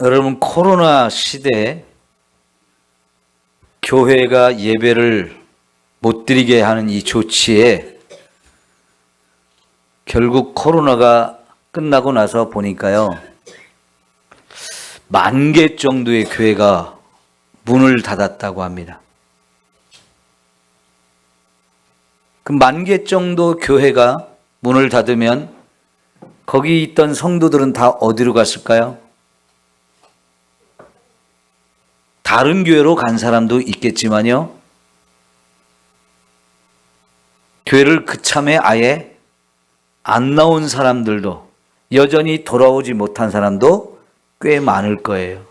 여러분, 코로나 시대에 교회가 예배를 못 드리게 하는 이 조치에 결국 코로나가 끝나고 나서 보니까요, 10,000개 정도의 교회가 문을 닫았다고 합니다. 그 10,000개 정도 교회가 문을 닫으면 거기 있던 성도들은 다 어디로 갔을까요? 다른 교회로 간 사람도 있겠지만요, 교회를 그참에 아예 안 나온 사람들도, 여전히 돌아오지 못한 사람도 꽤 많을 거예요.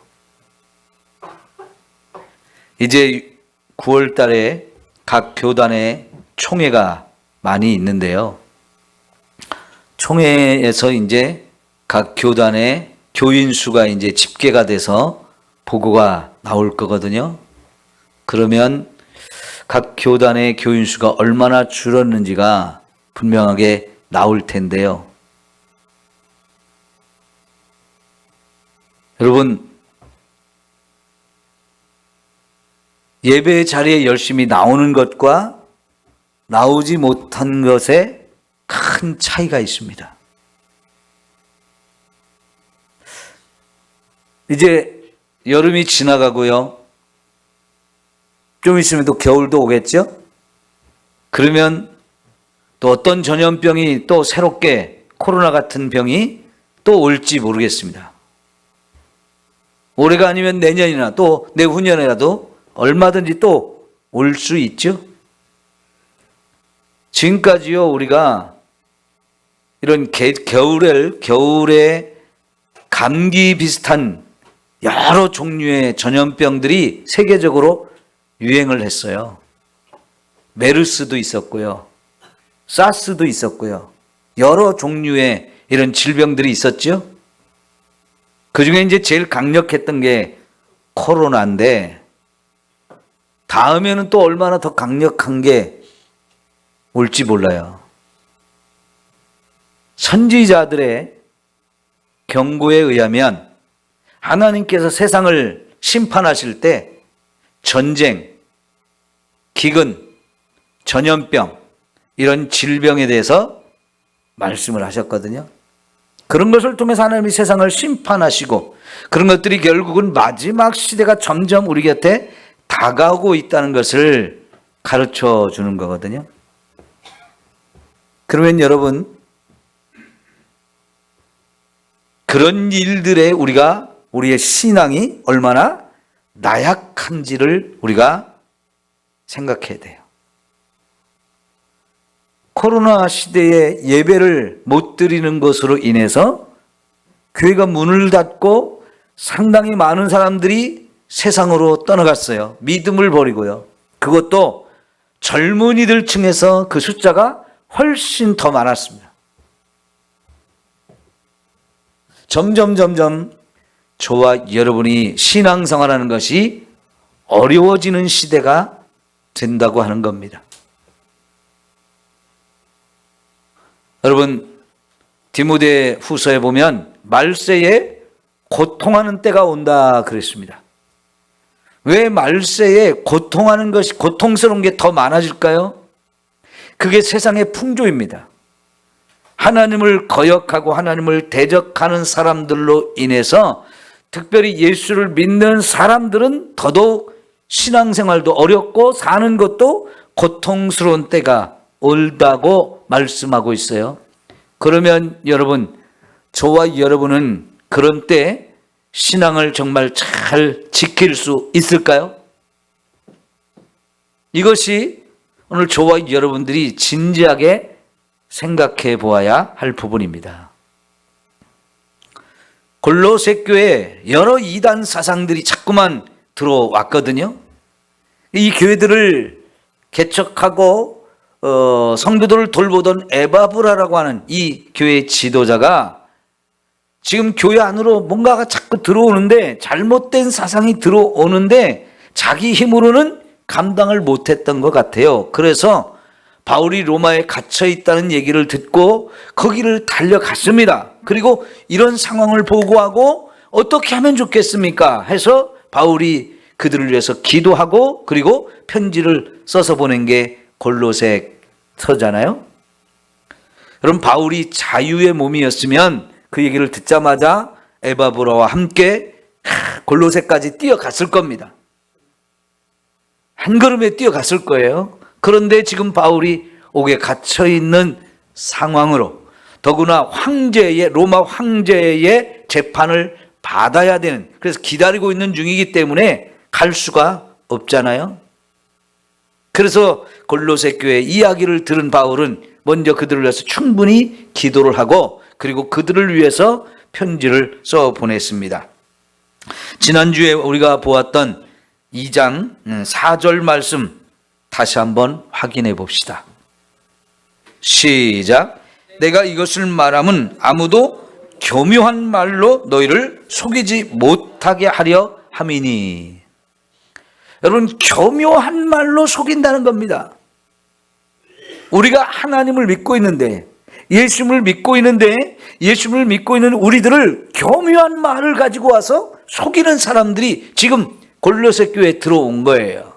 이제 9월 달에 각 교단에 총회가 많이 있는데요, 총회에서 이제 각 교단의 교인 수가 이제 집계가 돼서 보고가 나올 거거든요. 그러면 각 교단의 교인 수가 얼마나 줄었는지가 분명하게 나올 텐데요. 여러분, 예배 자리에 열심히 나오는 것과 나오지 못한 것에 큰 차이가 있습니다. 이제 여름이 지나가고요, 좀 있으면 또 겨울도 오겠죠? 그러면 또 어떤 전염병이 또 새롭게 코로나 같은 병이 또 올지 모르겠습니다. 올해가 아니면 내년이나 또 내후년에라도 얼마든지 또 올 수 있죠? 지금까지요, 우리가 이런 겨울에 감기 비슷한 여러 종류의 전염병들이 세계적으로 유행을 했어요. 메르스도 있었고요, 사스도 있었고요, 여러 종류의 이런 질병들이 있었죠. 그 중에 이제 제일 강력했던 게 코로나인데, 다음에는 또 얼마나 더 강력한 게 올지 몰라요. 선지자들의 경고에 의하면 하나님께서 세상을 심판하실 때 전쟁, 기근, 전염병, 이런 질병에 대해서 말씀을 하셨거든요. 그런 것을 통해서 하나님이 세상을 심판하시고, 그런 것들이 결국은 마지막 시대가 점점 우리 곁에 다가오고 있다는 것을 가르쳐 주는 거거든요. 그러면 여러분, 그런 일들에 우리의 신앙이 얼마나 나약한지를 우리가 생각해야 돼요. 코로나 시대에 예배를 못 드리는 것으로 인해서 교회가 문을 닫고 상당히 많은 사람들이 세상으로 떠나갔어요. 믿음을 버리고요. 그것도 젊은이들 층에서 그 숫자가 훨씬 더 많았습니다. 점점 저와 여러분이 신앙생활하는 것이 어려워지는 시대가 된다고 하는 겁니다. 여러분, 디모데 후서에 보면 말세에 고통하는 때가 온다 그랬습니다. 왜 말세에 고통하는 것이, 고통스러운 게 더 많아질까요? 그게 세상의 풍조입니다. 하나님을 거역하고 하나님을 대적하는 사람들로 인해서, 특별히 예수를 믿는 사람들은 더더욱 신앙생활도 어렵고 사는 것도 고통스러운 때가 올다고 말씀하고 있어요. 그러면 여러분, 저와 여러분은 그런 때 신앙을 정말 잘 지킬 수 있을까요? 이것이 오늘 저와 여러분들이 진지하게 생각해 보아야 할 부분입니다. 골로새 교회에 여러 이단 사상들이 자꾸만 들어왔거든요. 이 교회들을 개척하고 성도들을 돌보던 에바브라라고 하는 이 교회 지도자가 지금 교회 안으로 뭔가가 자꾸 들어오는데, 잘못된 사상이 들어오는데 자기 힘으로는 감당을 못했던 것 같아요. 그래서 바울이 로마에 갇혀 있다는 얘기를 듣고 거기를 달려갔습니다. 그리고 이런 상황을 보고하고 어떻게 하면 좋겠습니까? 해서 바울이 그들을 위해서 기도하고 그리고 편지를 써서 보낸 게 골로새서잖아요. 여러분, 바울이 자유의 몸이었으면 그 얘기를 듣자마자 에바브라와 함께 골로새까지 뛰어갔을 겁니다. 한 걸음에 뛰어갔을 거예요. 그런데 지금 바울이 옥에 갇혀있는 상황으로, 더구나 로마 황제의 재판을 받아야 되는, 그래서 기다리고 있는 중이기 때문에 갈 수가 없잖아요. 그래서 골로새 교회 이야기를 들은 바울은 먼저 그들을 위해서 충분히 기도를 하고 그리고 그들을 위해서 편지를 써 보냈습니다. 지난주에 우리가 보았던 2장 4절 말씀 다시 한번 확인해 봅시다. 시작. 내가 이것을 말함은 아무도 교묘한 말로 너희를 속이지 못하게 하려 함이니. 여러분, 교묘한 말로 속인다는 겁니다. 우리가 하나님을 믿고 있는데, 예수님을 믿고 있는데, 예수님을 믿고 있는 우리들을 교묘한 말을 가지고 와서 속이는 사람들이 지금 골로새 교회에 들어온 거예요.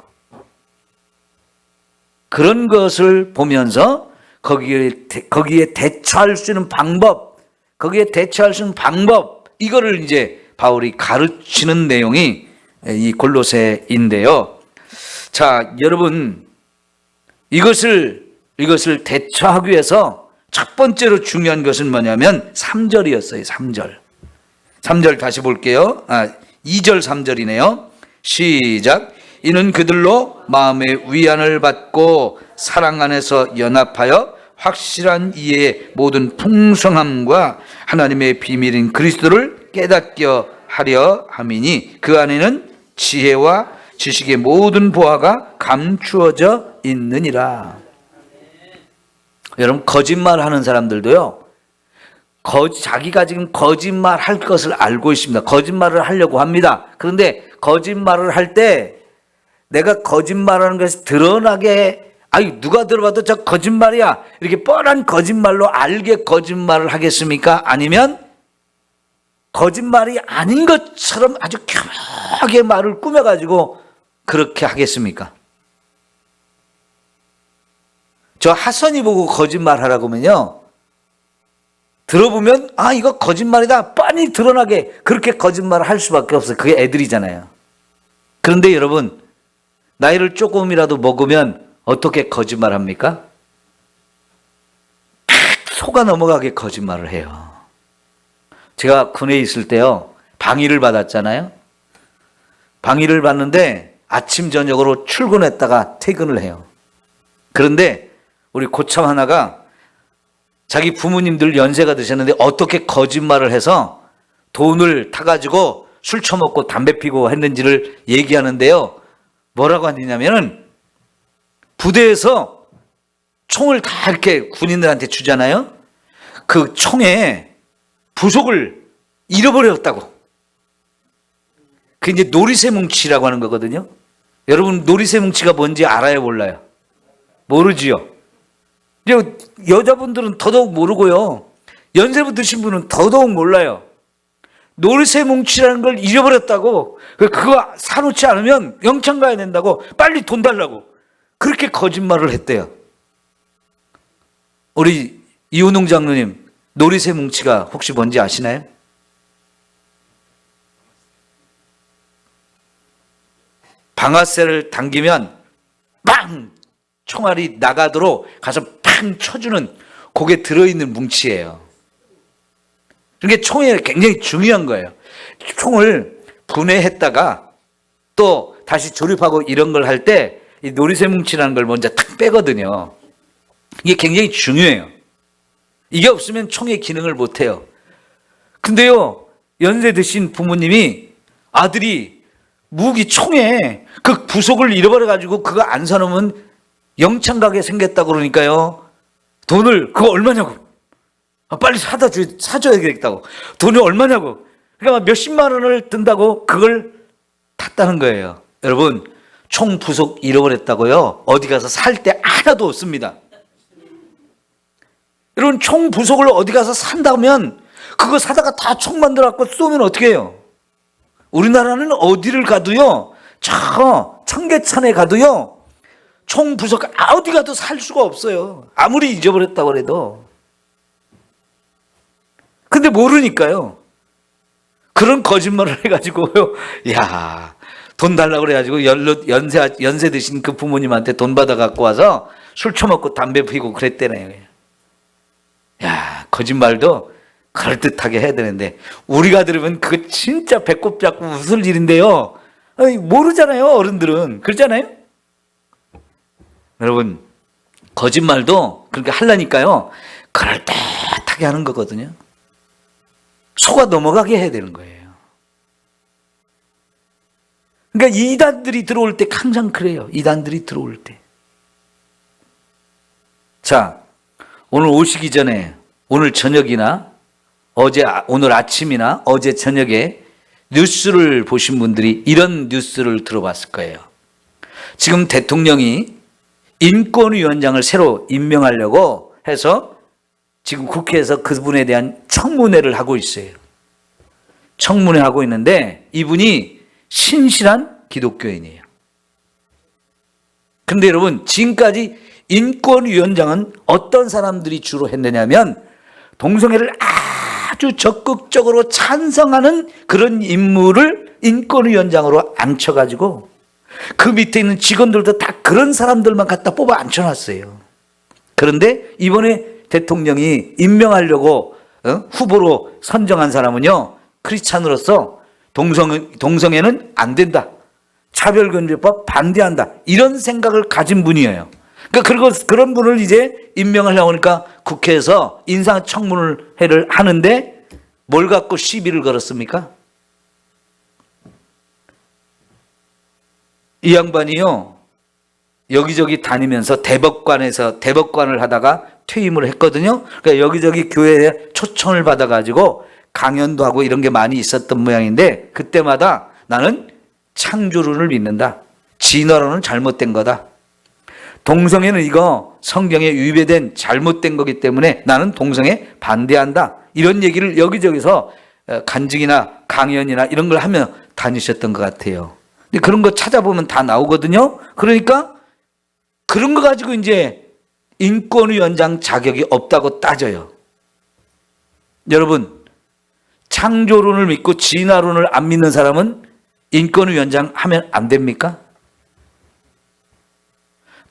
그런 것을 보면서 거기에 대처할 수 있는 방법, 이거를 이제 바울이 가르치는 내용이 이 골로새인데요. 자, 여러분, 이것을 대처하기 위해서 첫 번째로 중요한 것은 뭐냐면 3절이었어요. 3절 다시 볼게요. 2절 3절이네요. 시작. 이는 그들로 마음의 위안을 받고 사랑 안에서 연합하여 확실한 이해의 모든 풍성함과 하나님의 비밀인 그리스도를 깨닫게 하려 함이니 그 안에는 지혜와 지식의 모든 보화가 감추어져 있느니라. 여러분, 거짓말하는 사람들도요, 자기가 지금 거짓말 할 것을 알고 있습니다. 거짓말을 하려고 합니다. 그런데 거짓말을 할 때 내가 거짓말하는 것이 드러나게, 누가 들어봐도 저 거짓말이야, 이렇게 뻔한 거짓말로 알게 거짓말을 하겠습니까? 아니면 거짓말이 아닌 것처럼 아주 교묘하게 말을 꾸며가지고 그렇게 하겠습니까? 저 하선이 보고 거짓말하라고 하면요, 들어보면 이거 거짓말이다, 뻔히 드러나게 그렇게 거짓말을 할 수밖에 없어요. 그게 애들이잖아요. 그런데 여러분, 나이를 조금이라도 먹으면 어떻게 거짓말합니까? 속아 넘어가게 거짓말을 해요. 제가 군에 있을 때요, 방위를 받았잖아요. 방위를 받는데 아침 저녁으로 출근했다가 퇴근을 해요. 그런데 우리 고참 하나가 자기 부모님들 연세가 드셨는데 어떻게 거짓말을 해서 돈을 타가지고 술 처먹고 담배 피고 했는지를 얘기하는데요, 뭐라고 하냐면은 부대에서 총을 다 이렇게 군인들한테 주잖아요. 그 총에 부속을 잃어버렸다고. 그게 이제 놀이새뭉치라고 하는 거거든요. 여러분, 놀이새뭉치가 뭔지 알아요, 몰라요? 모르지요. 여자분들은 더더욱 모르고요, 연세부 드신 분은 더더욱 몰라요. 놀이새뭉치라는 걸 잃어버렸다고, 그거 사놓지 않으면 영창 가야 된다고, 빨리 돈 달라고 그렇게 거짓말을 했대요. 우리 이호농 장로님, 놀이새뭉치가 혹시 뭔지 아시나요? 방아쇠를 당기면 빵! 총알이 나가도록 가서 팡 쳐주는, 그게 들어있는 뭉치예요. 그게 총에 굉장히 중요한 거예요. 총을 분해했다가 또 다시 조립하고 이런 걸 할 때 이 놀이새뭉치라는 걸 먼저 탁 빼거든요. 이게 굉장히 중요해요. 이게 없으면 총의 기능을 못해요. 근데요, 연세 드신 부모님이 아들이 무기 총에 그 부속을 잃어버려가지고 그거 안 사놓으면 영창 가게 생겼다고 그러니까요, 돈을, 그거 얼마냐고, 빨리 사줘야겠다고, 돈이 얼마냐고, 그러니까 몇십만 원을 든다고 그걸 탔다는 거예요. 여러분, 총 부속 잃어버렸다고요, 어디 가서 살 때 하나도 없습니다. 여러분, 총 부속을 어디 가서 산다면 그거 사다가 다 총 만들어갖고 쏘면 어떻게 해요? 우리나라는 어디를 가도요, 저 청계천에 가도요, 총 부속 어디 가도 살 수가 없어요. 아무리 잊어버렸다고 해도. 근데 모르니까요. 그런 거짓말을 해가지고요, 야, 돈 달라고 그래가지고 연세 드신 그 부모님한테 돈 받아 갖고 와서 술 처먹고 담배 피고 그랬대네요. 야, 거짓말도 그럴듯하게 해야 되는데 우리가 들으면 그거 진짜 배꼽 잡고 웃을 일인데요, 모르잖아요. 어른들은 그렇잖아요. 여러분, 거짓말도 그렇게 하려니까요, 그럴듯하게 하는 거거든요. 속아 넘어가게 해야 되는 거예요. 그러니까 이단들이 들어올 때 항상 그래요. 이단들이 들어올 때. 자, 오늘 오시기 전에 오늘 저녁이나 오늘 아침이나 어제 저녁에 뉴스를 보신 분들이 이런 뉴스를 들어봤을 거예요. 지금 대통령이 인권위원장을 새로 임명하려고 해서 지금 국회에서 그분에 대한 청문회를 하고 있어요. 청문회 하고 있는데 이분이 신실한 기독교인이에요. 근데 여러분, 지금까지 인권위원장은 어떤 사람들이 주로 했느냐면 동성애를 아주 적극적으로 찬성하는 그런 인물을 인권위원장으로 앉혀가지고 그 밑에 있는 직원들도 다 그런 사람들만 갖다 뽑아 앉혀놨어요. 그런데 이번에 대통령이 임명하려고 후보로 선정한 사람은요, 크리스찬으로서 동성애는 안 된다, 차별금지법 반대한다, 이런 생각을 가진 분이에요. 그러니까 그런 분을 이제 임명하려고 하니까 국회에서 인사청문회를 하는데 뭘 갖고 시비를 걸었습니까? 이 양반이요, 여기저기 다니면서 대법관을 하다가 퇴임을 했거든요. 그러니까 여기저기 교회에 초청을 받아가지고 강연도 하고 이런 게 많이 있었던 모양인데, 그때마다 나는 창조론을 믿는다, 진화론은 잘못된 거다, 동성애는 이거 성경에 위배된 잘못된 거기 때문에 나는 동성애 반대한다, 이런 얘기를 여기저기서 간증이나 강연이나 이런 걸 하며 다니셨던 것 같아요. 근데 그런 거 찾아보면 다 나오거든요. 그러니까 그런 거 가지고 이제 인권위원장 자격이 없다고 따져요. 여러분, 창조론을 믿고 진화론을 안 믿는 사람은 인권위원장 하면 안 됩니까?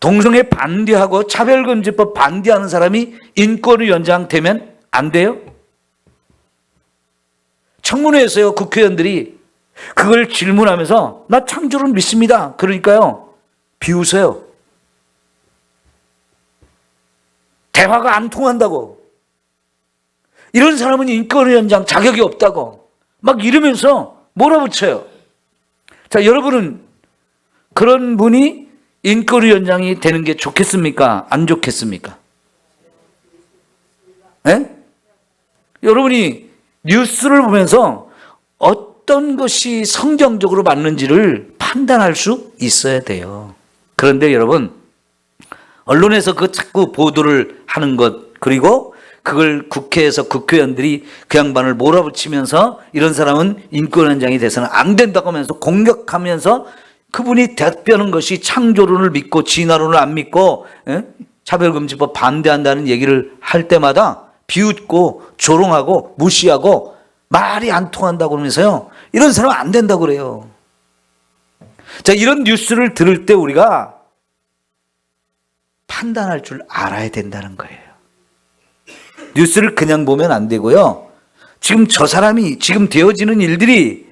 동성애 반대하고 차별금지법 반대하는 사람이 인권위원장 되면 안 돼요? 청문회에서요, 국회의원들이 그걸 질문하면서 나 창조론 믿습니다, 그러니까요, 비웃어요. 대화가 안 통한다고, 이런 사람은 인권위원장 자격이 없다고 막 이러면서 몰아붙여요. 자, 여러분은 그런 분이 인권위원장이 되는 게 좋겠습니까? 안 좋겠습니까? 네? 여러분이 뉴스를 보면서 어떤 것이 성경적으로 맞는지를 판단할 수 있어야 돼요. 그런데 여러분, 언론에서 그 자꾸 보도를 하는 것, 그리고 그걸 국회에서 국회의원들이 그 양반을 몰아붙이면서 이런 사람은 인권위원장이 돼서는 안 된다고 하면서 공격하면서 그분이 대표하는 것이 창조론을 믿고 진화론을 안 믿고 차별금지법 반대한다는 얘기를 할 때마다 비웃고 조롱하고 무시하고 말이 안 통한다고 그러면서요, 이런 사람은 안 된다고 그래요. 자, 이런 뉴스를 들을 때 우리가 판단할 줄 알아야 된다는 거예요. 뉴스를 그냥 보면 안 되고요, 지금 저 사람이 지금 되어지는 일들이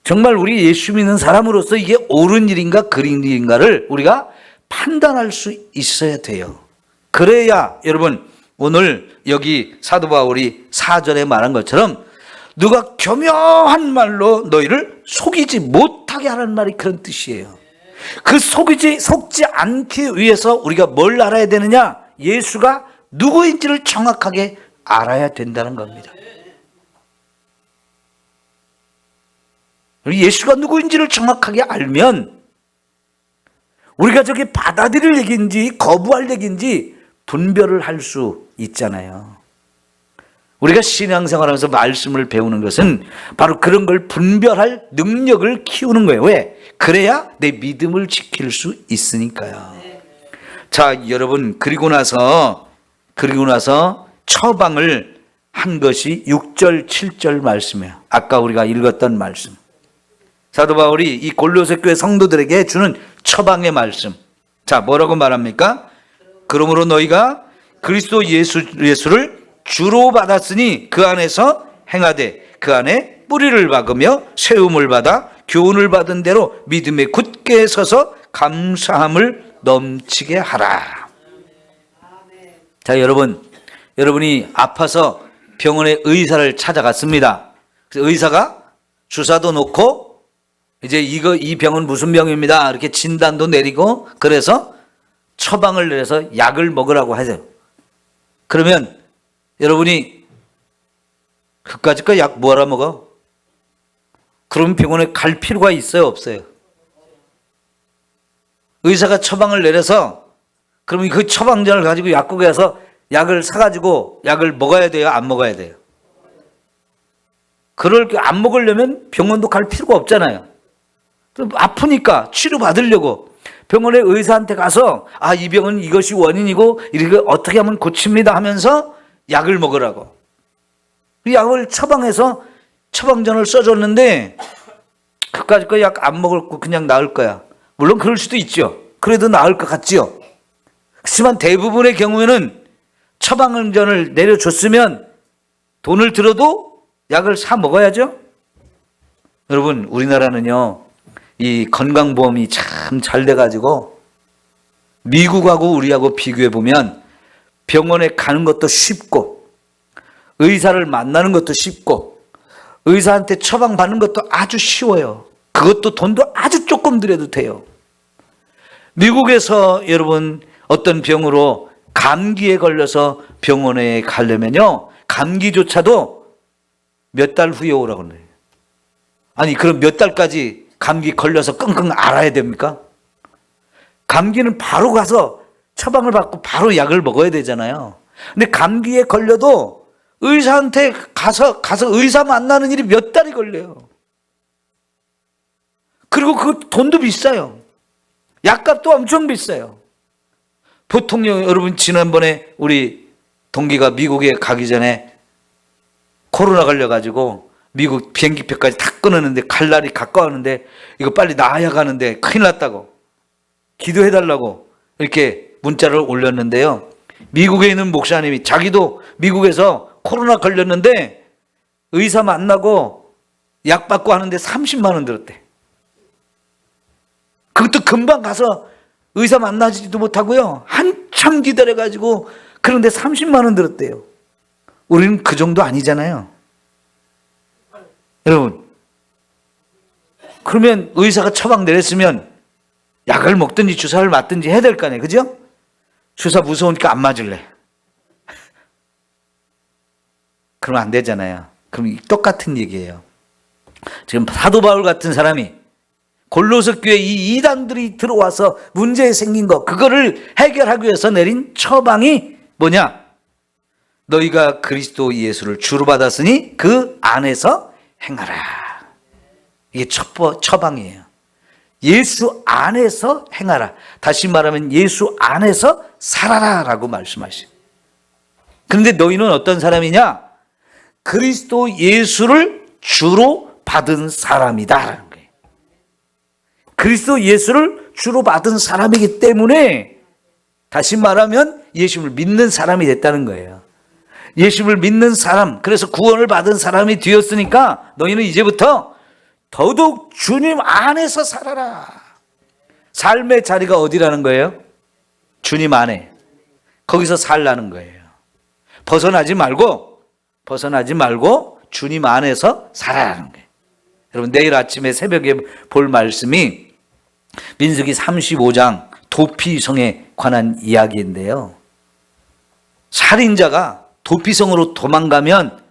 정말 우리 예수 믿는 사람으로서 이게 옳은 일인가 그른 일인가를 우리가 판단할 수 있어야 돼요. 그래야 여러분, 오늘 여기 사도 바울이 4절에 말한 것처럼 누가 교묘한 말로 너희를 속이지 못하게 하라는 말이 그런 뜻이에요. 그 속지 않기 위해서 우리가 뭘 알아야 되느냐? 예수가 누구인지를 정확하게 알아야 된다는 겁니다. 예수가 누구인지를 정확하게 알면 우리가 저게 받아들일 얘기인지 거부할 얘기인지 분별을 할 수 있잖아요. 우리가 신앙생활하면서 말씀을 배우는 것은 바로 그런 걸 분별할 능력을 키우는 거예요. 왜? 그래야 내 믿음을 지킬 수 있으니까요. 자, 여러분, 그리고 나서 처방을 한 것이 6절, 7절 말씀이에요. 아까 우리가 읽었던 말씀. 사도 바울이 이 골로새 교회 성도들에게 주는 처방의 말씀. 자, 뭐라고 말합니까? 그러므로 너희가 그리스도 예수를 주로 받았으니 그 안에서 행하되 그 안에 뿌리를 박으며 세움을 받아 교훈을 받은 대로 믿음에 굳게 서서 감사함을 넘치게 하라. 자, 여러분이 아파서 병원에 의사를 찾아갔습니다. 그래서 의사가 주사도 놓고 이제 이 병은 무슨 병입니다 이렇게 진단도 내리고 그래서 처방을 내려서 약을 먹으라고 하세요. 그러면 여러분이 그까짓 거 약 뭐하러 먹어? 그럼 병원에 갈 필요가 있어요, 없어요? 의사가 처방을 내려서 그러면 그 처방전을 가지고 약국에 가서 약을 사가지고 약을 먹어야 돼요, 안 먹어야 돼요? 안 먹으려면 병원도 갈 필요가 없잖아요. 아프니까 치료받으려고 병원의 의사한테 가서 이 병은 이것이 원인이고 이렇게 어떻게 하면 고칩니다 하면서 약을 먹으라고. 그 약을 처방해서 처방전을 써줬는데 그까짓 거 약 안 먹을 거 그냥 나을 거야. 물론 그럴 수도 있죠. 그래도 나을 것 같지요. 하지만 대부분의 경우에는 처방전을 내려줬으면 돈을 들어도 약을 사 먹어야죠. 여러분, 우리나라는요 이 건강보험이 참 잘 돼가지고 미국하고 우리하고 비교해 보면 병원에 가는 것도 쉽고 의사를 만나는 것도 쉽고 의사한테 처방받는 것도 아주 쉬워요. 그것도 돈도 아주 조금 들여도 돼요. 미국에서 여러분 어떤 병으로 감기에 걸려서 병원에 가려면요 감기조차도 몇 달 후에 오라고 그래요. 아니 그럼 몇 달까지 감기 걸려서 끙끙 앓아야 됩니까? 감기는 바로 가서 처방을 받고 바로 약을 먹어야 되잖아요. 근데 감기에 걸려도 의사한테 가서 의사 만나는 일이 몇 달이 걸려요. 그리고 그 돈도 비싸요. 약값도 엄청 비싸요. 보통 여러분 지난번에 우리 동기가 미국에 가기 전에 코로나 걸려가지고 미국 비행기표까지 다 끊었는데 갈 날이 가까웠는데 이거 빨리 나아야 가는데 큰일 났다고 기도해달라고 이렇게 문자를 올렸는데요. 미국에 있는 목사님이 자기도 미국에서 코로나 걸렸는데 의사 만나고 약 받고 하는데 30만 원 들었대. 그것도 금방 가서 의사 만나지도 못하고요. 한참 기다려가지고 그런데 30만 원 들었대요. 우리는 그 정도 아니잖아요. 여러분, 그러면 의사가 처방 내렸으면 약을 먹든지 주사를 맞든지 해야 될 거 아니에요. 그죠? 주사 무서우니까 안 맞을래. 그러면 안 되잖아요. 그럼 똑같은 얘기예요. 지금 사도 바울 같은 사람이 골로새 교회 이 이단들이 들어와서 문제 생긴 거 그거를 해결하기 위해서 내린 처방이 뭐냐? 너희가 그리스도 예수를 주로 받았으니 그 안에서 행하라. 이게 처방이에요. 예수 안에서 행하라. 다시 말하면 예수 안에서 살아라 라고 말씀하시죠. 그런데 너희는 어떤 사람이냐? 그리스도 예수를 주로 받은 사람이다. 그리스도 예수를 주로 받은 사람이기 때문에 다시 말하면 예수를 믿는 사람이 됐다는 거예요. 예수를 믿는 사람, 그래서 구원을 받은 사람이 되었으니까 너희는 이제부터 더더욱 주님 안에서 살아라. 삶의 자리가 어디라는 거예요? 주님 안에. 거기서 살라는 거예요. 벗어나지 말고 주님 안에서 살아라는 거예요. 여러분 내일 아침에 새벽에 볼 말씀이 민수기 35장 도피성에 관한 이야기인데요. 살인자가 도피성으로 도망가면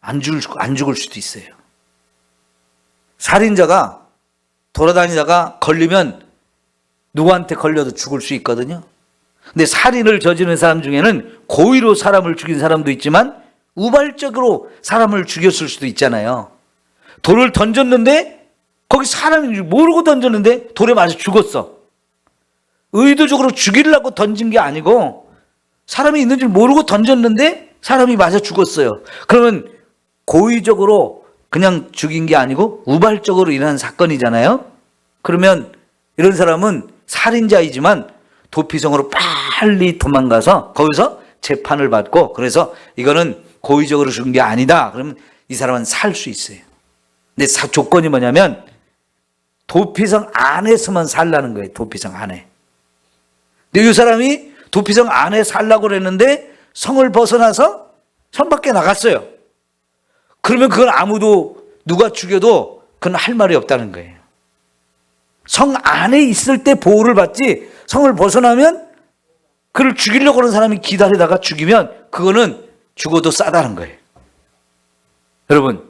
안 죽을 수도 있어요. 살인자가 돌아다니다가 걸리면 누구한테 걸려도 죽을 수 있거든요. 근데 살인을 저지른 사람 중에는 고의로 사람을 죽인 사람도 있지만 우발적으로 사람을 죽였을 수도 있잖아요. 돌을 던졌는데 거기 사람인 줄 모르고 던졌는데 돌에 맞아 죽었어. 의도적으로 죽이려고 던진 게 아니고 사람이 있는 줄 모르고 던졌는데 사람이 맞아 죽었어요. 그러면 고의적으로 그냥 죽인 게 아니고 우발적으로 일어난 사건이잖아요. 그러면 이런 사람은 살인자이지만 도피성으로 빨리 도망가서 거기서 재판을 받고, 그래서 이거는 고의적으로 죽은 게 아니다. 그러면 이 사람은 살 수 있어요. 근데 조건이 뭐냐면 도피성 안에서만 살라는 거예요. 도피성 안에. 근데 이 사람이 도피성 안에 살라고 그랬는데 성을 벗어나서 성 밖에 나갔어요. 그러면 그건 아무도 누가 죽여도 그건 할 말이 없다는 거예요. 성 안에 있을 때 보호를 받지, 성을 벗어나면 그를 죽이려고 하는 사람이 기다리다가 죽이면 그거는 죽어도 싸다는 거예요. 여러분,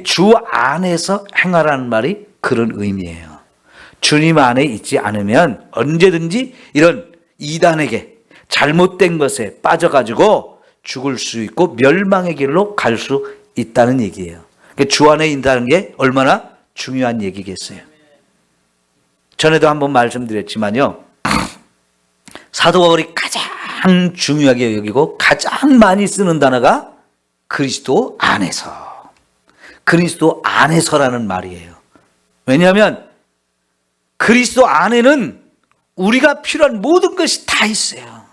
주 안에서 행하라는 말이 그런 의미예요. 주님 안에 있지 않으면 언제든지 이런 이단에게 잘못된 것에 빠져가지고 죽을 수 있고 멸망의 길로 갈 수 있다는 얘기예요. 주 안에 있다는 게 얼마나 중요한 얘기겠어요. 전에도 한번 말씀드렸지만요, 사도 바울이 가장 중요하게 여기고 가장 많이 쓰는 단어가 그리스도 안에서, 그리스도 안에서라는 말이에요. 왜냐하면 그리스도 안에는 우리가 필요한 모든 것이 다 있어요.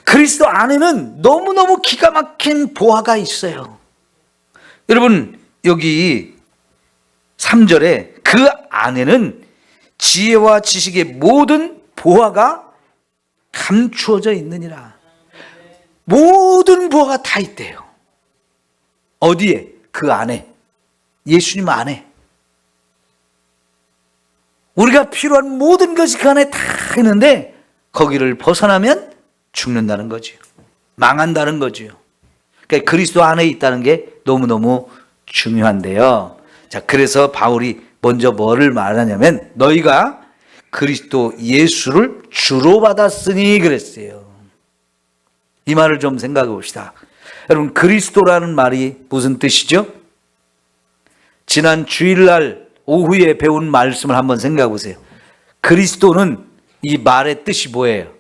그리스도 안에는 너무너무 기가 막힌 보화가 있어요. 여러분, 여기 3절에 그 안에는 지혜와 지식의 모든 보화가 감추어져 있느니라. 모든 보화가 다 있대요. 어디에? 그 안에. 예수님 안에. 우리가 필요한 모든 것이 그 안에 다 있는데 거기를 벗어나면 죽는다는 거죠. 망한다는 거죠. 그러니까 그리스도 안에 있다는 게 너무너무 중요한데요. 자, 그래서 바울이 먼저 뭐를 말하냐면 너희가 그리스도 예수를 주로 받았으니 그랬어요. 이 말을 좀 생각해 봅시다. 여러분, 그리스도라는 말이 무슨 뜻이죠? 지난 주일날 오후에 배운 말씀을 한번 생각해 보세요. 그리스도는 이 말의 뜻이 뭐예요?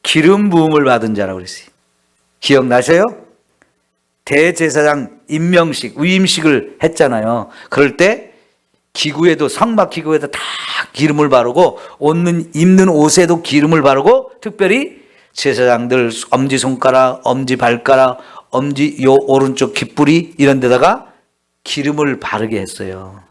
기름 부음을 받은 자라고 그랬어요. 기억나세요? 대제사장 임명식, 위임식을 했잖아요. 그럴 때 기구에도, 성막 기구에도 다 기름을 바르고 입는 옷에도 기름을 바르고 특별히 제사장들 엄지손가락, 엄지발가락, 엄지 요 오른쪽 귓불이 이런 데다가 기름을 바르게 했어요.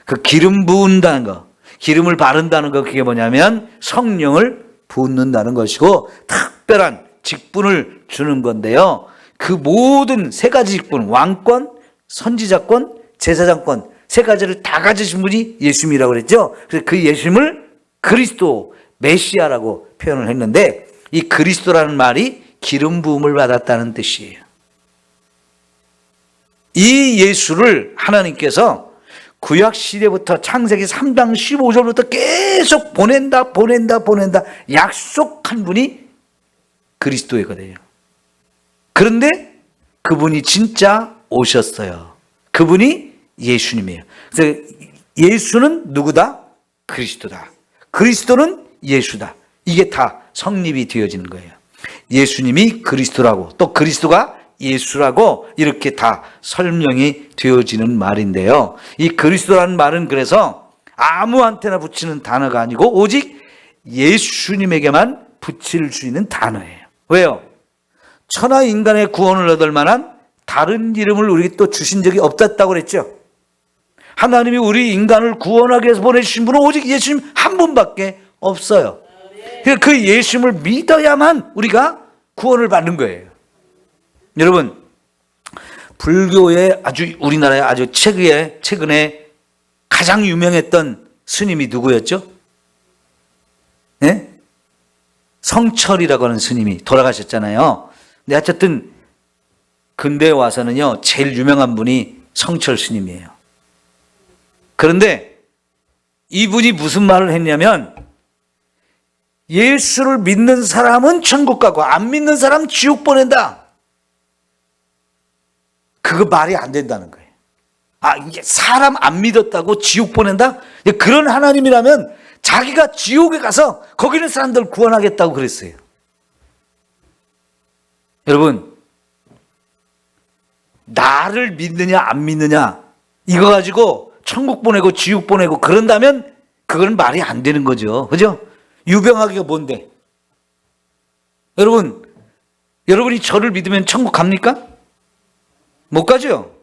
그 기름 부은다는 거, 기름을 바른다는 거, 그게 뭐냐면 성령을 붓는다는 것이고 특별한 직분을 주는 건데요. 그 모든 세 가지 직분, 왕권, 선지자권, 제사장권, 세 가지를 다 가지신 분이 예수님이라고 그랬죠. 그래서 그 예수님을 그리스도, 메시아라고 표현을 했는데 이 그리스도라는 말이 기름 부음을 받았다는 뜻이에요. 이 예수를 하나님께서 구약 시대부터 창세기 3장 15절부터 계속 보낸다 약속한 분이 그리스도이거든요. 그런데 그분이 진짜 오셨어요. 그분이 예수님이에요. 그래서 예수는 누구다? 그리스도다. 그리스도는 예수다. 이게 다 성립이 되어지는 거예요. 예수님이 그리스도라고 또 그리스도가 예수라고 이렇게 다 설명이 되어지는 말인데요. 이 그리스도라는 말은 그래서 아무한테나 붙이는 단어가 아니고 오직 예수님에게만 붙일 수 있는 단어예요. 왜요? 천하 인간의 구원을 얻을 만한 다른 이름을 우리에게 또 주신 적이 없었다고 그랬죠. 하나님이 우리 인간을 구원하기 위해서 보내주신 분은 오직 예수님 한 분밖에 없어요. 그 예수님을 믿어야만 우리가 구원을 받는 거예요. 여러분, 불교의 아주 우리나라의 아주 최근에 가장 유명했던 스님이 누구였죠? 네? 성철이라고 하는 스님이 돌아가셨잖아요. 근데 어쨌든 근대에 와서는요 제일 유명한 분이 성철 스님이에요. 그런데 이분이 무슨 말을 했냐면 예수를 믿는 사람은 천국 가고 안 믿는 사람 지옥 보낸다. 그거 말이 안 된다는 거예요. 이게 사람 안 믿었다고 지옥 보낸다? 그런 하나님이라면 자기가 지옥에 가서 거기 있는 사람들 구원하겠다고 그랬어요. 여러분, 나를 믿느냐 안 믿느냐 이거 가지고 천국 보내고 지옥 보내고 그런다면 그건 말이 안 되는 거죠. 그죠? 유병하기가 뭔데? 여러분이 저를 믿으면 천국 갑니까? 못 가죠?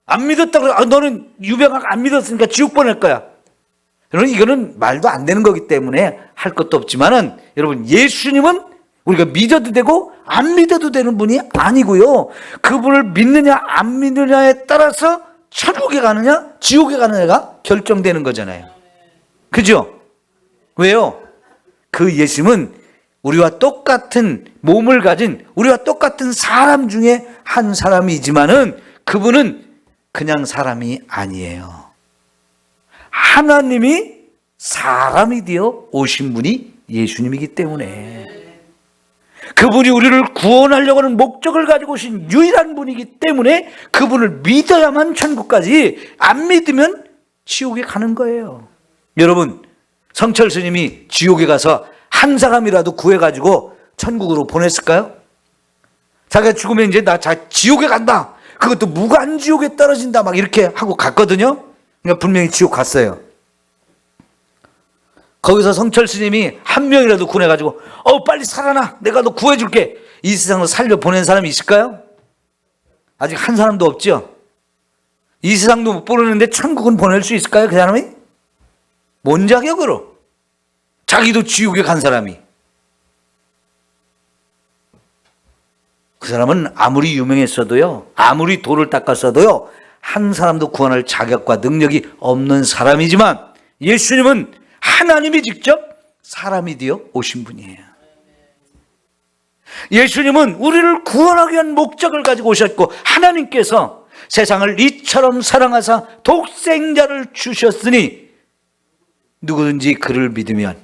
안 믿었다고, 너는 유병하게 안 믿었으니까 지옥 보낼 거야. 여러분, 이거는 말도 안 되는 거기 때문에 할 것도 없지만은, 여러분, 예수님은 우리가 믿어도 되고 안 믿어도 되는 분이 아니고요. 그분을 믿느냐 안 믿느냐에 따라서 천국에 가느냐 지옥에 가느냐가 결정되는 거잖아요. 그죠? 왜요? 그 예수님은 우리와 똑같은 몸을 가진 우리와 똑같은 사람 중에 한 사람이지만은 그분은 그냥 사람이 아니에요. 하나님이 사람이 되어 오신 분이 예수님이기 때문에 그분이 우리를 구원하려고 하는 목적을 가지고 오신 유일한 분이기 때문에 그분을 믿어야만 천국까지, 안 믿으면 지옥에 가는 거예요. 여러분, 성철 스님이 지옥에 가서 한 사람이라도 구해가지고 천국으로 보냈을까요? 자기가 죽으면 이제 나 지옥에 간다, 그것도 무간지옥에 떨어진다 막 이렇게 하고 갔거든요. 그러니까 분명히 지옥 갔어요. 거기서 성철 스님이 한 명이라도 구해가지고 빨리 살아나, 내가 너 구해줄게, 이 세상으로 살려 보낸 사람이 있을까요? 아직 한 사람도 없죠. 이 세상도 못 보내는데 천국은 보낼 수 있을까요? 그 사람이? 뭔 자격으로? 자기도 지옥에 간 사람이. 그 사람은 아무리 유명했어도요, 아무리 돌을 닦았어도요, 한 사람도 구원할 자격과 능력이 없는 사람이지만 예수님은 하나님이 직접 사람이 되어 오신 분이에요. 예수님은 우리를 구원하기 위한 목적을 가지고 오셨고, 하나님께서 세상을 이처럼 사랑하사 독생자를 주셨으니 누구든지 그를 믿으면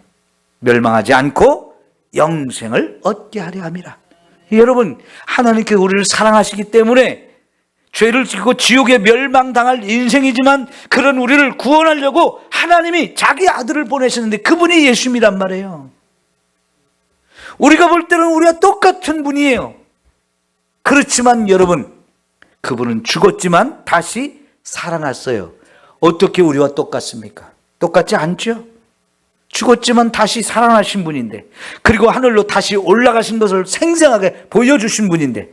멸망하지 않고 영생을 얻게 하려 함이라. 여러분, 하나님께서 우리를 사랑하시기 때문에 죄를 지고 지옥에 멸망당할 인생이지만 그런 우리를 구원하려고 하나님이 자기 아들을 보내셨는데 그분이 예수님이란 말이에요. 우리가 볼 때는 우리와 똑같은 분이에요. 그렇지만 여러분, 그분은 죽었지만 다시 살아났어요. 어떻게 우리와 똑같습니까? 똑같지 않죠? 죽었지만 다시 살아나신 분인데, 그리고 하늘로 다시 올라가신 것을 생생하게 보여주신 분인데,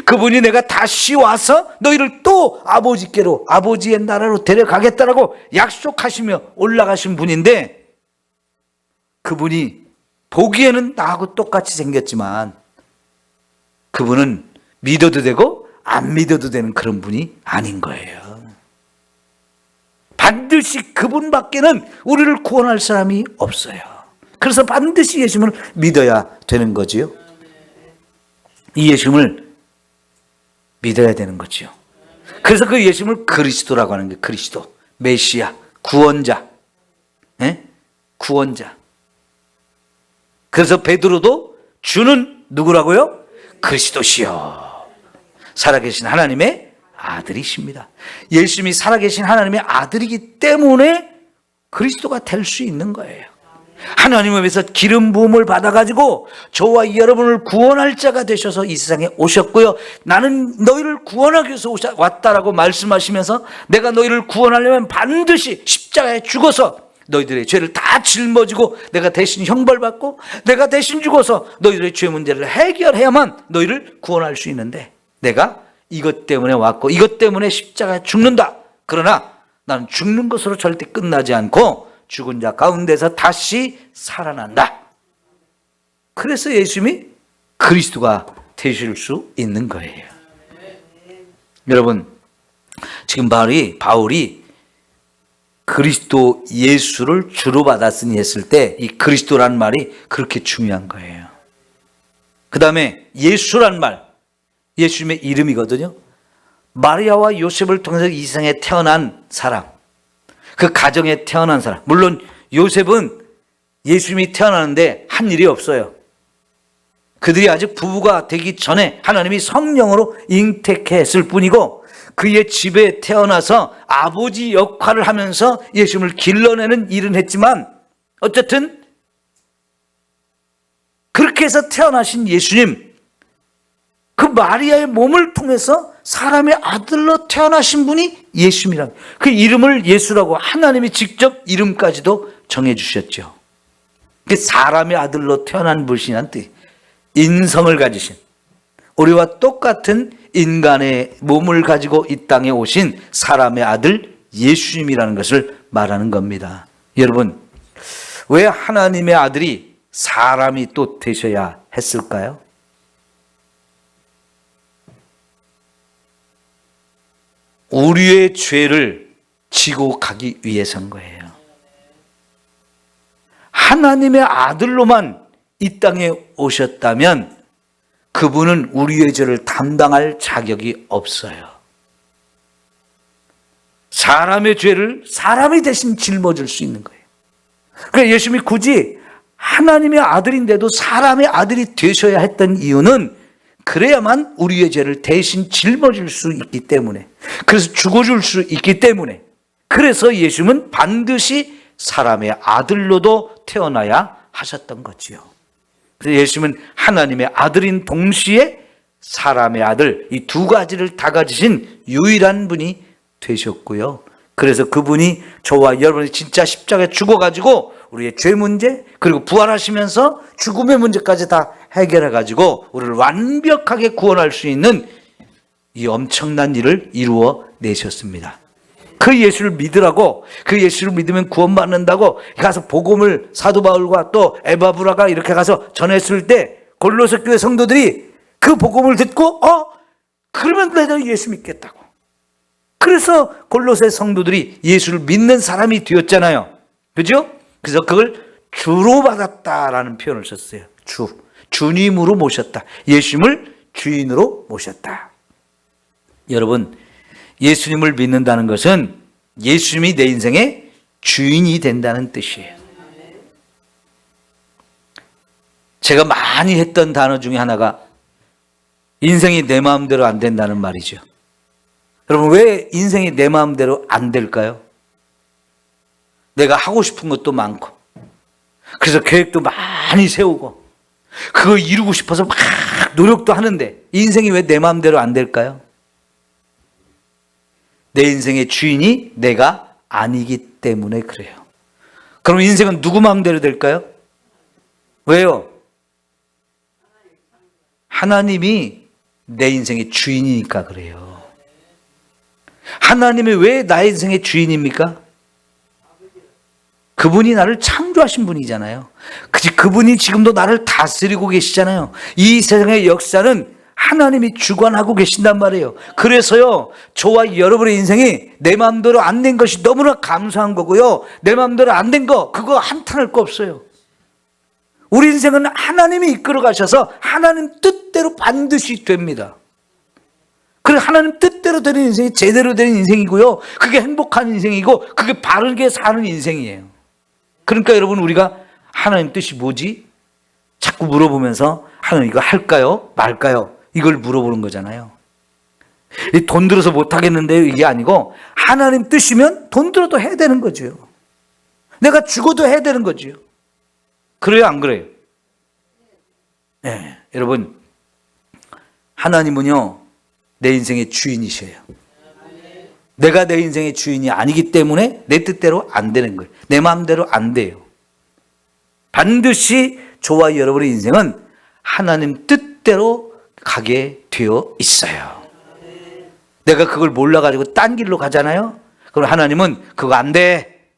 그분이 내가 다시 와서 너희를 또 아버지께로, 아버지의 나라로 데려가겠다라고 약속하시며 올라가신 분인데, 그분이 보기에는 나하고 똑같이 생겼지만 그분은 믿어도 되고 안 믿어도 되는 그런 분이 아닌 거예요. 반드시 그분밖에는 우리를 구원할 사람이 없어요. 그래서 반드시 예수님을 믿어야 되는 거지요. 이 예수님을 믿어야 되는 거지요. 그래서 그 예수님을 그리스도라고 하는 게, 그리스도, 메시아, 구원자, 구원자. 그래서 베드로도 주는 누구라고요? 그리스도시요, 살아계신 하나님의 아들이십니다. 예수님이 살아계신 하나님의 아들이기 때문에 그리스도가 될 수 있는 거예요. 하나님에 비해서 기름 부음을 받아가지고 저와 여러분을 구원할 자가 되셔서 이 세상에 오셨고요, 나는 너희를 구원하기 위해서 왔다라고 말씀하시면서 내가 너희를 구원하려면 반드시 십자가에 죽어서 너희들의 죄를 다 짊어지고 내가 대신 형벌받고 내가 대신 죽어서 너희들의 죄 문제를 해결해야만 너희를 구원할 수 있는데, 내가 이것 때문에 왔고 이것 때문에 십자가에 죽는다. 그러나 나는 죽는 것으로 절대 끝나지 않고 죽은 자 가운데서 다시 살아난다. 그래서 예수님이 그리스도가 되실 수 있는 거예요. 여러분, 지금 바울이 그리스도 예수를 주로 받았으니 했을 때 이 그리스도란 말이 그렇게 중요한 거예요. 그 다음에 예수란 말, 예수님의 이름이거든요. 마리아와 요셉을 통해서 이 세상에 태어난 사람, 그 가정에 태어난 사람. 물론 요셉은 예수님이 태어나는데 한 일이 없어요. 그들이 아직 부부가 되기 전에 하나님이 성령으로 잉태했을 뿐이고, 그의 집에 태어나서 아버지 역할을 하면서 예수님을 길러내는 일은 했지만, 어쨌든 그렇게 해서 태어나신 예수님, 그 마리아의 몸을 통해서 사람의 아들로 태어나신 분이 예수님이라, 그 이름을 예수라고 하나님이 직접 이름까지도 정해주셨죠. 그 사람의 아들로 태어난 분이란 뜻, 인성을 가지신, 우리와 똑같은 인간의 몸을 가지고 이 땅에 오신 사람의 아들 예수님이라는 것을 말하는 겁니다. 여러분, 왜 하나님의 아들이 사람이 또 되셔야 했을까요? 우리의 죄를 지고 가기 위해서인 거예요. 하나님의 아들로만 이 땅에 오셨다면 그분은 우리의 죄를 담당할 자격이 없어요. 사람의 죄를 사람이 대신 짊어질 수 있는 거예요. 그러니까 예수님이 굳이 하나님의 아들인데도 사람의 아들이 되셔야 했던 이유는 그래야만 우리의 죄를 대신 짊어질 수 있기 때문에, 그래서 죽어줄 수 있기 때문에, 그래서 예수님은 반드시 사람의 아들로도 태어나야 하셨던 거지요. 그래서 예수님은 하나님의 아들인 동시에 사람의 아들, 이 두 가지를 다 가지신 유일한 분이 되셨고요. 그래서 그분이 저와 여러분이 진짜 십자가에 죽어가지고 우리의 죄 문제, 그리고 부활하시면서 죽음의 문제까지 다 해결해가지고 우리를 완벽하게 구원할 수 있는 이 엄청난 일을 이루어 내셨습니다. 그 예수를 믿으라고, 그 예수를 믿으면 구원받는다고 가서 복음을 사도 바울과 또 에바브라가 이렇게 가서 전했을 때 골로새 교회 성도들이 그 복음을 듣고 그러면 내가 예수 믿겠다고. 그래서 골로새 성도들이 예수를 믿는 사람이 되었잖아요. 그죠? 그래서 그걸 주로 받았다라는 표현을 썼어요. 주님으로 모셨다. 예수님을 주인으로 모셨다. 여러분, 예수님을 믿는다는 것은 예수님이 내 인생의 주인이 된다는 뜻이에요. 제가 많이 했던 단어 중에 하나가 인생이 내 마음대로 안 된다는 말이죠. 여러분, 왜 인생이 내 마음대로 안 될까요? 내가 하고 싶은 것도 많고, 그래서 계획도 많이 세우고, 그거 이루고 싶어서 막 노력도 하는데 인생이 왜 내 마음대로 안 될까요? 내 인생의 주인이 내가 아니기 때문에 그래요. 그럼 인생은 누구 마음대로 될까요? 왜요? 하나님이 내 인생의 주인이니까 그래요. 하나님이 왜 나의 인생의 주인입니까? 그분이 나를 창조하신 분이잖아요. 그분이 지금도 나를 다스리고 계시잖아요. 이 세상의 역사는 하나님이 주관하고 계신단 말이에요. 그래서요, 저와 여러분의 인생이 내 마음대로 안 된 것이 너무나 감사한 거고요, 내 마음대로 안 된 거, 그거 한탄할 거 없어요. 우리 인생은 하나님이 이끌어 가셔서 하나님 뜻대로 반드시 됩니다. 그래, 하나님 뜻대로 되는 인생이 제대로 되는 인생이고요, 그게 행복한 인생이고, 그게 바르게 사는 인생이에요. 그러니까 여러분, 우리가 하나님 뜻이 뭐지? 자꾸 물어보면서 하나님 이거 할까요? 말까요? 이걸 물어보는 거잖아요. 돈 들어서 못하겠는데요, 이게 아니고 하나님 뜻이면 돈 들어도 해야 되는 거죠. 내가 죽어도 해야 되는 거죠. 그래요, 안 그래요? 네, 여러분, 하나님은요 내 인생의 주인이셔요. 내가 내 인생의 주인이 아니기 때문에 내 뜻대로 안 되는 거예요. 내 마음대로 안 돼요. 반드시 저와 여러분의 인생은 하나님 뜻대로 가게 되어 있어요. 내가 그걸 몰라가지고 딴 길로 가잖아요. 그럼 하나님은 그거 안 돼,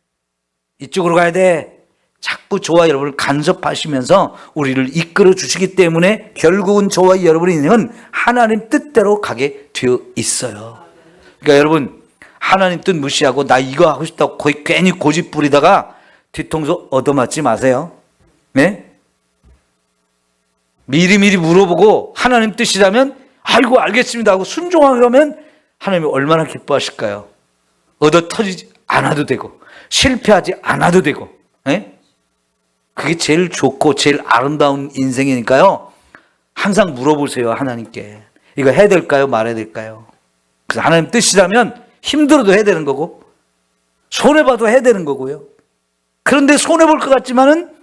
이쪽으로 가야 돼, 자꾸 저와 여러분을 간섭하시면서 우리를 이끌어 주시기 때문에 결국은 저와 여러분의 인생은 하나님 뜻대로 가게 되어 있어요. 그러니까 여러분, 하나님 뜻 무시하고 나 이거 하고 싶다고 괜히 고집 부리다가 뒤통수 얻어맞지 마세요. 네? 미리미리 물어보고 하나님 뜻이라면 아이고 알겠습니다 하고 순종하게 하면 하나님이 얼마나 기뻐하실까요? 얻어 터지지 않아도 되고 실패하지 않아도 되고, 네? 그게 제일 좋고 제일 아름다운 인생이니까요. 항상 물어보세요, 하나님께. 이거 해야 될까요? 말아야 될까요? 그래서 하나님 뜻이라면 힘들어도 해야 되는 거고, 손해봐도 해야 되는 거고요. 그런데 손해볼 것 같지만은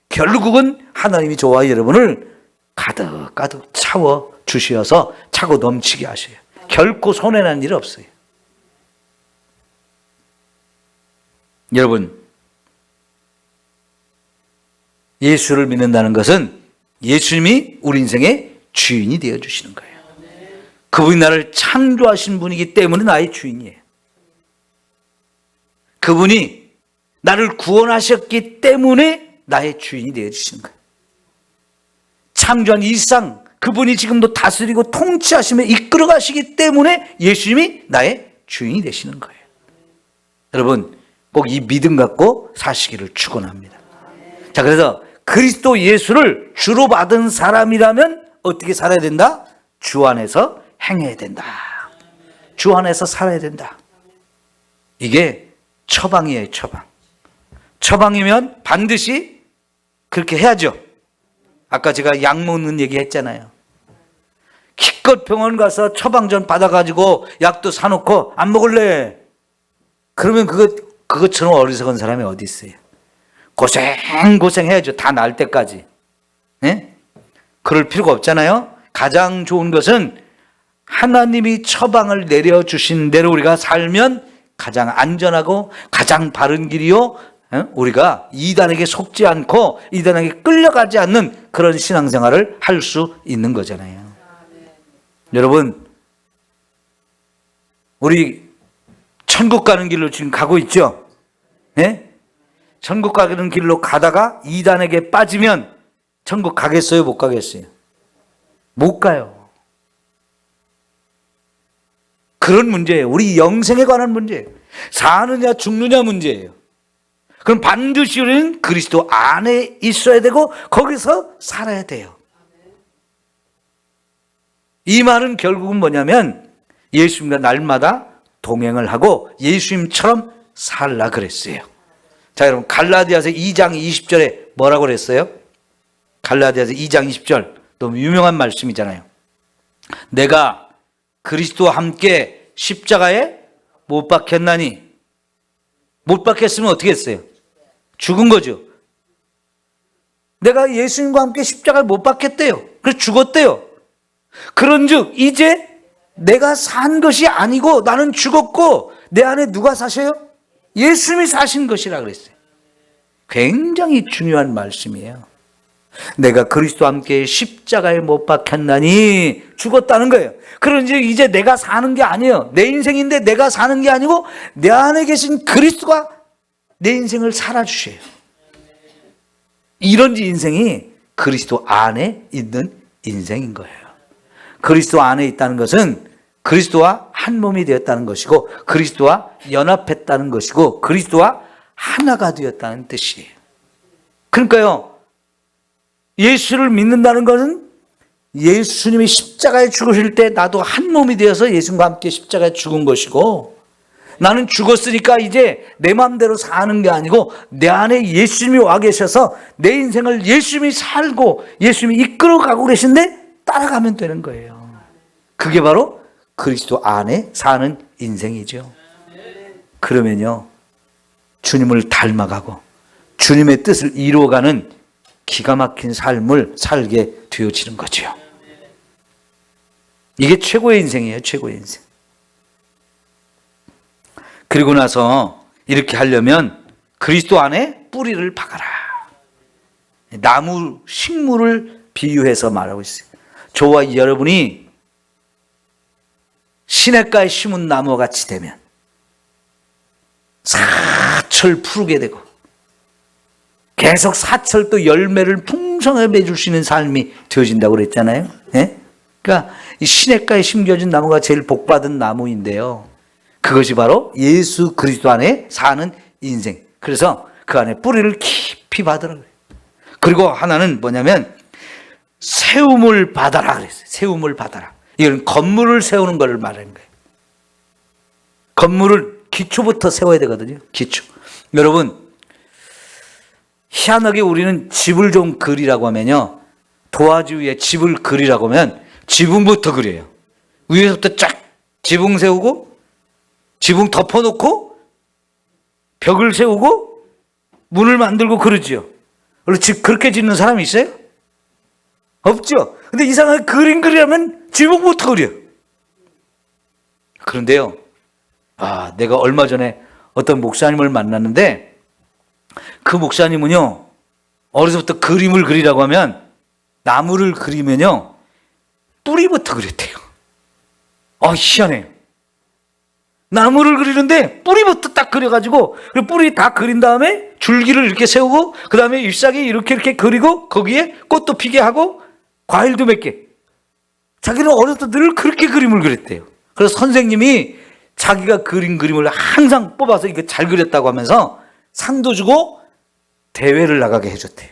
결국은 하나님이 저와 여러분을 가득 차워 주시어서 차고 넘치게 하셔요. 결코 손해난 일 없어요. 여러분, 예수를 믿는다는 것은 예수님이 우리 인생의 주인이 되어주시는 거예요. 그분이 나를 창조하신 분이기 때문에 나의 주인이에요. 그분이 나를 구원하셨기 때문에 나의 주인이 되어주시는 거예요. 창조한 이상 그분이 지금도 다스리고 통치하시며 이끌어 가시기 때문에 예수님이 나의 주인이 되시는 거예요. 여러분, 꼭 이 믿음 갖고 사시기를 축원합니다. 자, 그래서 그리스도 예수를 주로 받은 사람이라면 어떻게 살아야 된다? 주 안에서 행해야 된다. 주 안에서 살아야 된다. 이게 처방이에요, 처방. 처방이면 반드시 그렇게 해야죠. 아까 제가 약 먹는 얘기 했잖아요. 기껏 병원 가서 처방전 받아가지고 약도 사놓고 안 먹을래. 그러면 그것처럼 어리석은 사람이 어디 있어요? 고생해야죠. 다 나을 때까지. 네? 그럴 필요가 없잖아요. 가장 좋은 것은 하나님이 처방을 내려주신 대로 우리가 살면 가장 안전하고 가장 바른 길이요. 우리가 이단에게 속지 않고 이단에게 끌려가지 않는 그런 신앙생활을 할 수 있는 거잖아요. 여러분, 우리 천국 가는 길로 지금 가고 있죠? 네? 천국 가는 길로 가다가 이단에게 빠지면 천국 가겠어요? 못 가겠어요? 못 가요. 그런 문제예요. 우리 영생에 관한 문제예요. 사느냐 죽느냐 문제예요. 그럼 반드시 우리는 그리스도 안에 있어야 되고 거기서 살아야 돼요. 이 말은 결국은 뭐냐면 예수님과 날마다 동행을 하고 예수님처럼 살라 그랬어요. 자, 여러분, 갈라디아서 2장 20절에 뭐라고 그랬어요? 갈라디아서 2장 20절, 너무 유명한 말씀이잖아요. 내가 그리스도와 함께 십자가에 못 박혔나니. 못 박혔으면 어떻게 했어요? 죽은 거죠. 내가 예수님과 함께 십자가를 못 박혔대요. 그래서 죽었대요. 그런즉 이제 내가 산 것이 아니고 나는 죽었고 내 안에 누가 사셔요? 예수님이 사신 것이라 그랬어요. 굉장히 중요한 말씀이에요. 내가 그리스도와 함께 십자가에 못 박혔나니 죽었다는 거예요. 그런지 이제 내가 사는 게 아니에요. 내 인생인데 내가 사는 게 아니고 내 안에 계신 그리스도가 내 인생을 살아주셔요. 이런 인생이 그리스도 안에 있는 인생인 거예요. 그리스도 안에 있다는 것은 그리스도와 한 몸이 되었다는 것이고 그리스도와 연합했다는 것이고 그리스도와 하나가 되었다는 뜻이에요. 그러니까요, 예수를 믿는다는 것은 예수님이 십자가에 죽으실 때 나도 한 몸이 되어서 예수님과 함께 십자가에 죽은 것이고 나는 죽었으니까 이제 내 마음대로 사는 게 아니고 내 안에 예수님이 와 계셔서 내 인생을 예수님이 살고 예수님이 이끌어가고 계신데 따라가면 되는 거예요. 그게 바로 그리스도 안에 사는 인생이죠. 그러면요, 주님을 닮아가고 주님의 뜻을 이루어가는 기가 막힌 삶을 살게 되어지는 거죠. 이게 최고의 인생이에요. 최고의 인생. 그리고 나서 이렇게 하려면 그리스도 안에 뿌리를 박아라. 나무, 식물을 비유해서 말하고 있어요. 저와 여러분이 시냇가에 심은 나무와 같이 되면 사철 푸르게 되고 계속 사철 또 열매를 풍성하게 맺을 수 있는 삶이 되어진다고 그랬잖아요. 네? 그러니까 이 시냇가에 심겨진 나무가 제일 복받은 나무인데요. 그것이 바로 예수 그리스도 안에 사는 인생. 그래서 그 안에 뿌리를 깊이 받으라 그래요. 그리고 하나는 뭐냐면 세움을 받아라 그랬어요. 세움을 받아라. 이건 건물을 세우는 걸 말하는 거예요. 건물을 기초부터 세워야 되거든요. 기초. 여러분, 희한하게 우리는 집을 좀 그리라고 하면요, 도화지 위에 집을 그리라고 하면 지붕부터 그려요. 위에서부터 쫙 지붕 세우고 지붕 덮어놓고 벽을 세우고 문을 만들고 그러지요. 원래 집 그렇게 짓는 사람이 있어요? 없죠. 근데 이상하게 그림 그리려면 지붕부터 그려. 그런데요, 내가 얼마 전에 어떤 목사님을 만났는데, 그 목사님은요, 어려서부터 그림을 그리라고 하면, 나무를 그리면요, 뿌리부터 그렸대요. 희한해요. 나무를 그리는데 뿌리부터 딱 그려가지고, 그 뿌리 다 그린 다음에 줄기를 이렇게 세우고, 그 다음에 잎사귀 이렇게 그리고, 거기에 꽃도 피게 하고, 과일도 맺게. 자기는 어렸을 때 늘 그렇게 그림을 그렸대요. 그래서 선생님이 자기가 그린 그림을 항상 뽑아서 이거 잘 그렸다고 하면서 상도 주고 대회를 나가게 해줬대요.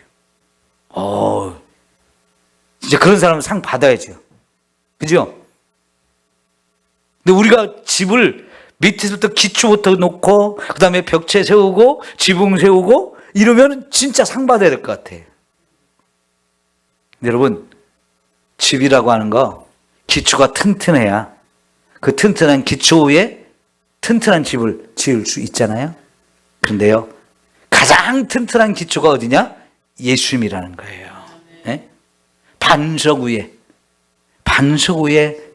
진짜 그런 사람은 상 받아야죠. 그죠? 근데 우리가 집을 밑에서부터 기초부터 놓고, 그 다음에 벽체 세우고, 지붕 세우고, 이러면 진짜 상 받아야 될 것 같아요. 여러분, 집이라고 하는 거, 기초가 튼튼해야 그 튼튼한 기초 위에 튼튼한 집을 지을 수 있잖아요. 그런데요, 가장 튼튼한 기초가 어디냐? 예수님이라는 거예요. 네? 반석 위에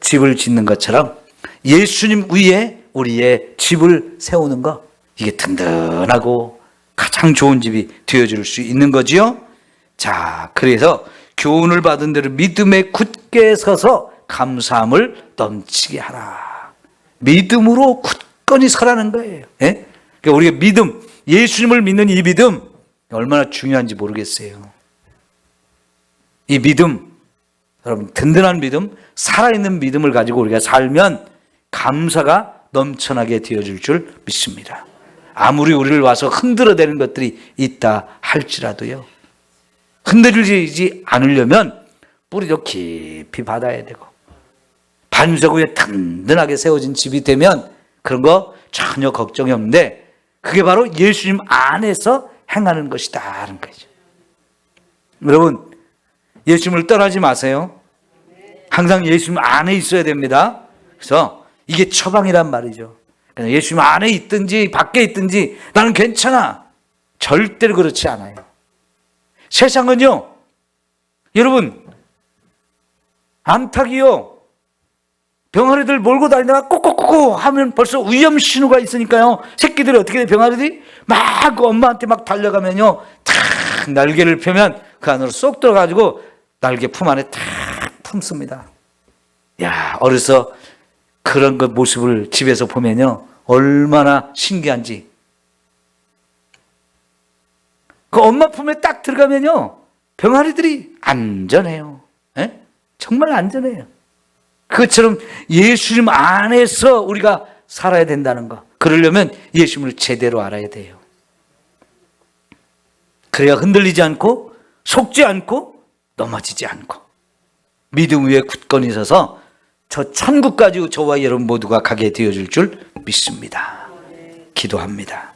집을 짓는 것처럼 예수님 위에 우리의 집을 세우는 거, 이게 든든하고 가장 좋은 집이 되어줄 수 있는 거지요. 자, 그래서 교훈을 받은 대로 믿음에 굳게 서서 감사함을 넘치게 하라. 믿음으로 굳건히 서라는 거예요. 예? 그러니까 우리가 믿음, 예수님을 믿는 이 믿음 얼마나 중요한지 모르겠어요. 이 믿음, 여러분, 든든한 믿음, 살아있는 믿음을 가지고 우리가 살면 감사가 넘쳐나게 되어줄 줄 믿습니다. 아무리 우리를 와서 흔들어대는 것들이 있다 할지라도요, 흔들리지 않으려면 뿌리도 깊이 받아야 되고, 반석 위에 든든하게 세워진 집이 되면 그런 거 전혀 걱정이 없는데, 그게 바로 예수님 안에서 행하는 것이다 하는 거죠. 여러분, 예수님을 떠나지 마세요. 항상 예수님 안에 있어야 됩니다. 그래서 이게 처방이란 말이죠. 예수님 안에 있든지 밖에 있든지 나는 괜찮아. 절대로 그렇지 않아요. 세상은요, 여러분, 암탉이요, 병아리들 몰고 다니다가 꼬꼬꼬꼬 하면 벌써 위험 신호가 있으니까요, 새끼들이 어떻게 돼? 병아리들이 막 엄마한테 막 달려가면요, 탁 날개를 펴면 그 안으로 쏙 들어가지고 날개 품 안에 탁 품습니다. 야, 어려서 그런 그 모습을 집에서 보면요, 얼마나 신기한지. 그 엄마 품에 딱 들어가면요, 병아리들이 안전해요. 에? 정말 안전해요. 그것처럼 예수님 안에서 우리가 살아야 된다는 거, 그러려면 예수님을 제대로 알아야 돼요. 그래야 흔들리지 않고 속지 않고 넘어지지 않고 믿음 위에 굳건히 서서 저 천국까지 저와 여러분 모두가 가게 되어줄 줄 믿습니다. 기도합니다.